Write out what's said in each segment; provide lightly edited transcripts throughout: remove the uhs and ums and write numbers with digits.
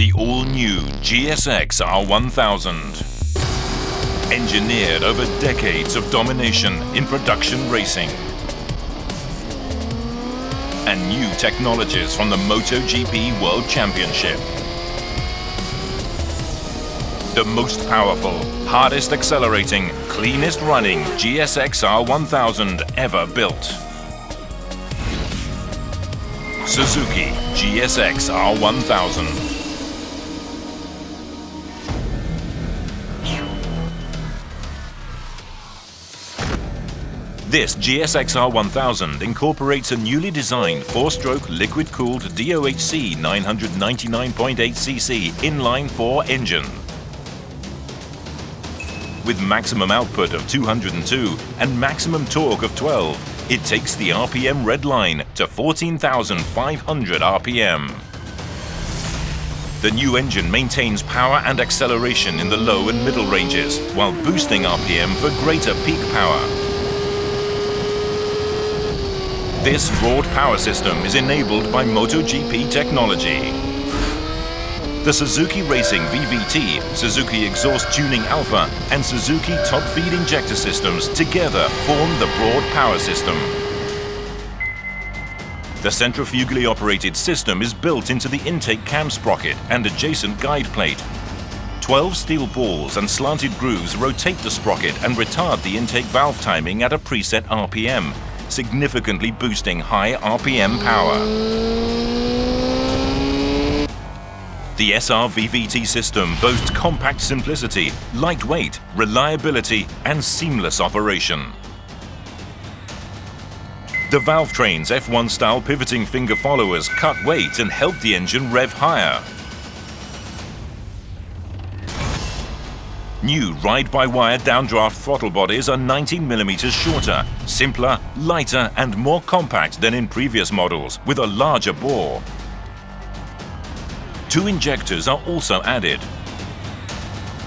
The all-new GSX-R1000. Engineered over decades of domination in production racing. And new technologies from the MotoGP World Championship. The most powerful, hardest accelerating, cleanest running GSX-R1000 ever built. Suzuki GSX-R1000. This GSX-R1000 incorporates a newly designed 4-stroke liquid-cooled DOHC 999.8cc inline-4 engine. With maximum output of 202 and maximum torque of 12, it takes the RPM red line to 14,500 RPM. The new engine maintains power and acceleration in the low and middle ranges, while boosting RPM for greater peak power. This broad power system is enabled by MotoGP technology. The Suzuki Racing VVT, Suzuki Exhaust Tuning Alpha and Suzuki Top Feed Injector systems together form the broad power system. The centrifugally operated system is built into the intake cam sprocket and adjacent guide plate. 12 steel balls and slanted grooves rotate the sprocket and retard the intake valve timing at a preset RPM, significantly boosting high RPM power. The SR-VVT system boasts compact simplicity, lightweight, reliability, and seamless operation. The valve train's F1-style pivoting finger followers cut weight and help the engine rev higher. New ride-by-wire downdraft throttle bodies are 19mm shorter, simpler, lighter, and more compact than in previous models, with a larger bore. 2 injectors are also added.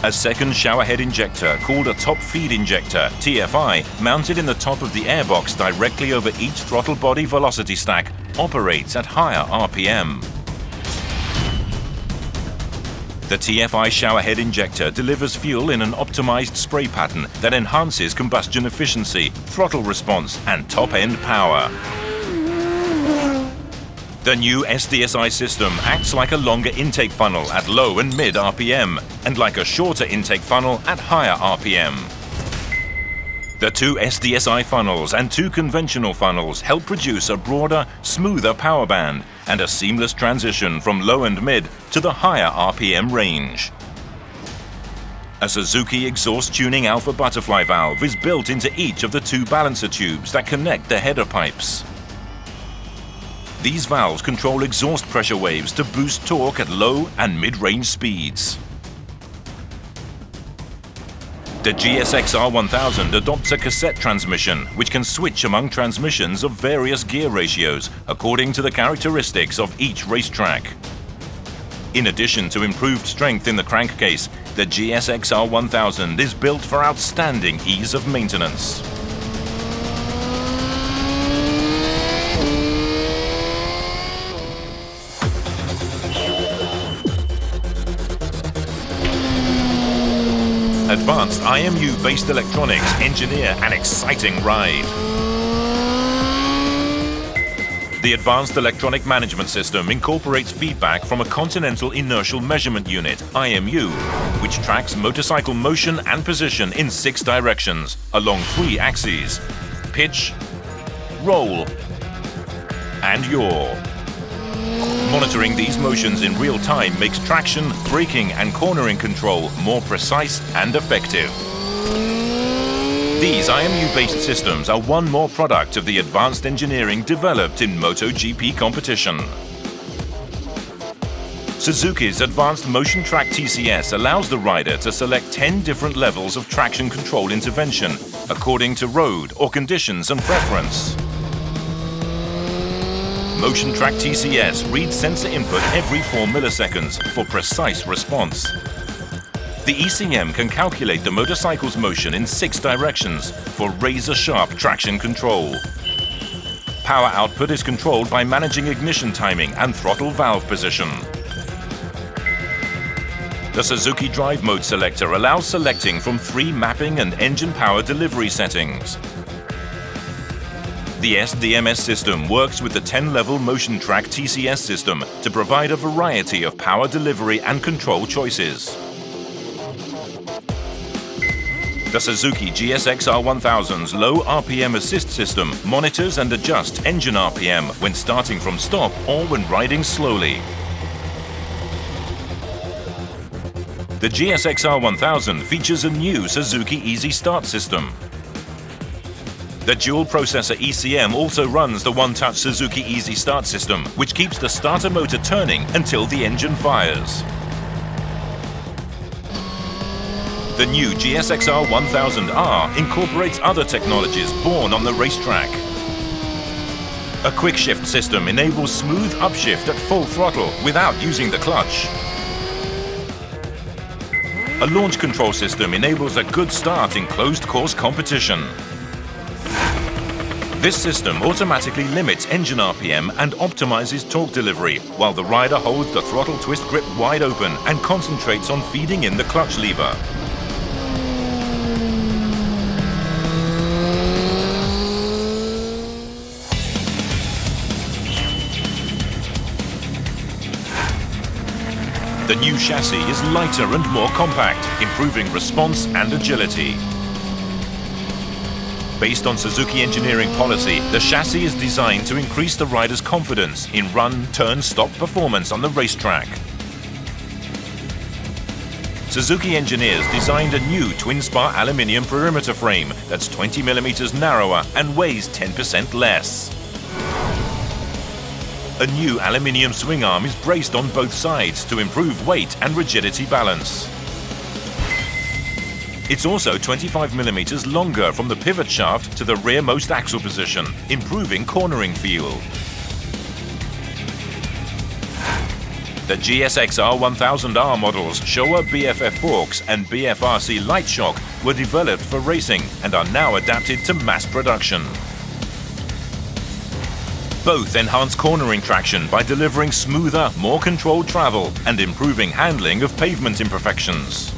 A second showerhead injector, called a top feed injector, TFI, mounted in the top of the airbox directly over each throttle body velocity stack, operates at higher RPM. The TFI showerhead injector delivers fuel in an optimized spray pattern that enhances combustion efficiency, throttle response, and top-end power. The new SDSI system acts like a longer intake funnel at low and mid RPM, and like a shorter intake funnel at higher RPM. The 2 SDSI funnels and 2 conventional funnels help produce a broader, smoother power band and a seamless transition from low and mid to the higher RPM range. A Suzuki Exhaust Tuning Alpha butterfly valve is built into each of the 2 balancer tubes that connect the header pipes. These valves control exhaust pressure waves to boost torque at low and mid-range speeds. The GSX-R1000 adopts a cassette transmission, which can switch among transmissions of various gear ratios according to the characteristics of each racetrack. In addition to improved strength in the crankcase, the GSX-R1000 is built for outstanding ease of maintenance. Advanced IMU-based electronics engineer an exciting ride. The Advanced Electronic Management System incorporates feedback from a Continental Inertial Measurement Unit, IMU, which tracks motorcycle motion and position in 6 directions along 3 axes: pitch, roll, and yaw. Monitoring these motions in real time makes traction, braking, and cornering control more precise and effective. These IMU-based systems are one more product of the advanced engineering developed in MotoGP competition. Suzuki's Advanced Motion Track TCS allows the rider to select 10 different levels of traction control intervention according to road or conditions and preference. Motion Track TCS reads sensor input every 4 milliseconds for precise response. The ECM can calculate the motorcycle's motion in 6 directions for razor-sharp traction control. Power output is controlled by managing ignition timing and throttle valve position. The Suzuki Drive Mode selector allows selecting from 3 mapping and engine power delivery settings. The SDMS system works with the 10-level motion track TCS system to provide a variety of power delivery and control choices. The Suzuki GSX-R1000's low RPM assist system monitors and adjusts engine RPM when starting from stop or when riding slowly. The GSX-R1000 features a new Suzuki Easy Start system. The dual-processor ECM also runs the one-touch Suzuki Easy Start system, which keeps the starter motor turning until the engine fires. The new GSX-R1000R incorporates other technologies born on the racetrack. A quick-shift system enables smooth upshift at full throttle without using the clutch. A launch control system enables a good start in closed-course competition. This system automatically limits engine RPM and optimizes torque delivery, while the rider holds the throttle twist grip wide open and concentrates on feeding in the clutch lever. The new chassis is lighter and more compact, improving response and agility. Based on Suzuki engineering policy, the chassis is designed to increase the rider's confidence in run, turn, stop performance on the racetrack. Suzuki engineers designed a new twin-spar aluminium perimeter frame that's 20 mm narrower and weighs 10% less. A new aluminium swing arm is braced on both sides to improve weight and rigidity balance. It's also 25 mm longer from the pivot shaft to the rearmost axle position, improving cornering feel. The GSX-R1000R models Showa BFF forks and BFRC light shock were developed for racing and are now adapted to mass production. Both enhance cornering traction by delivering smoother, more controlled travel and improving handling of pavement imperfections.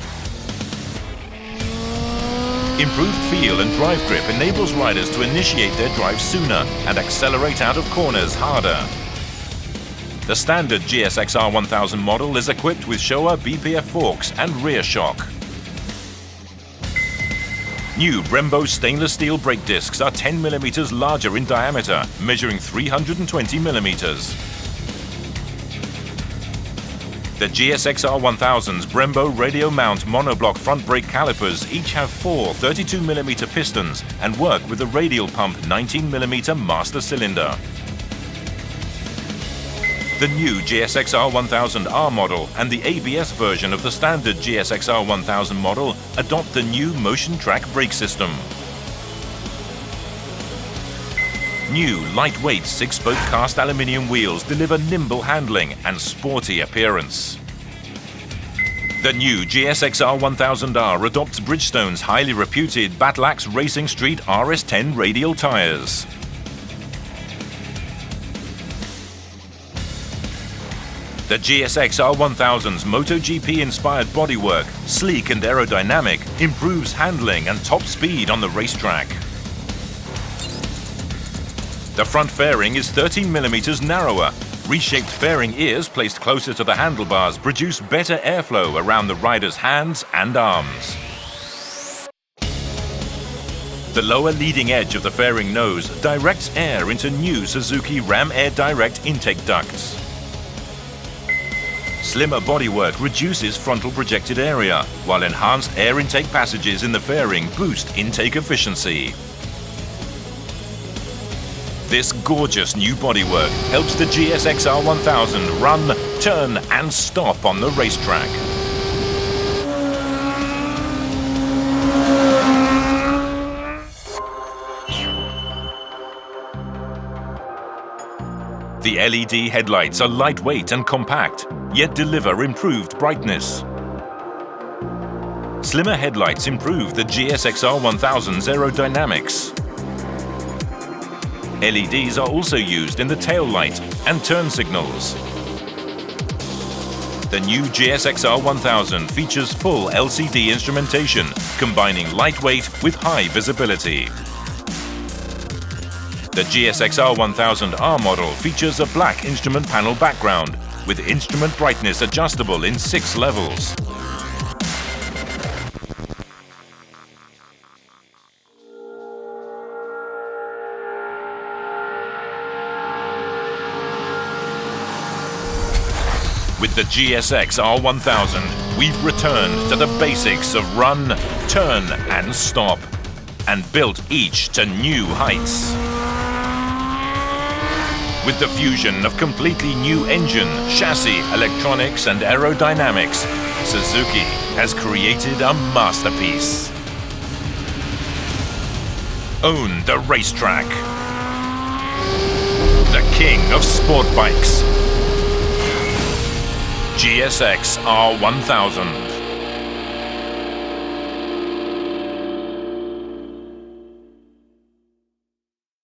Improved feel and drive grip enables riders to initiate their drive sooner and accelerate out of corners harder. The standard GSX-R1000 model is equipped with Showa BPF forks and rear shock. New Brembo stainless steel brake discs are 10 mm larger in diameter, measuring 320 mm. The GSX-R1000's Brembo radio mount monoblock front brake calipers each have 4 32 mm pistons and work with a radial pump 19 mm master cylinder. The new GSX-R1000R model and the ABS version of the standard GSX-R1000 model adopt the new motion track brake system. New lightweight 6-spoke cast aluminium wheels deliver nimble handling and sporty appearance. The new GSX-R1000R adopts Bridgestone's highly reputed Battlax Racing Street RS10 radial tyres. The GSX-R1000's MotoGP-inspired bodywork, sleek and aerodynamic, improves handling and top speed on the racetrack. The front fairing is 13 mm narrower. Reshaped fairing ears placed closer to the handlebars produce better airflow around the rider's hands and arms. The lower leading edge of the fairing nose directs air into new Suzuki Ram Air Direct intake ducts. Slimmer bodywork reduces frontal projected area, while enhanced air intake passages in the fairing boost intake efficiency. This gorgeous new bodywork helps the GSX-R1000 run, turn and stop on the racetrack. The LED headlights are lightweight and compact, yet deliver improved brightness. Slimmer headlights improve the GSX-R1000's aerodynamics. LEDs are also used in the tail light and turn signals. The new GSX-R1000 features full LCD instrumentation, combining lightweight with high visibility. The GSX-R1000R model features a black instrument panel background, with instrument brightness adjustable in 6 levels. With the GSX-R1000, we've returned to the basics of run, turn and stop, and built each to new heights. With the fusion of completely new engine, chassis, electronics and aerodynamics, Suzuki has created a masterpiece. Own the racetrack. The king of sport bikes. GSX-R1000.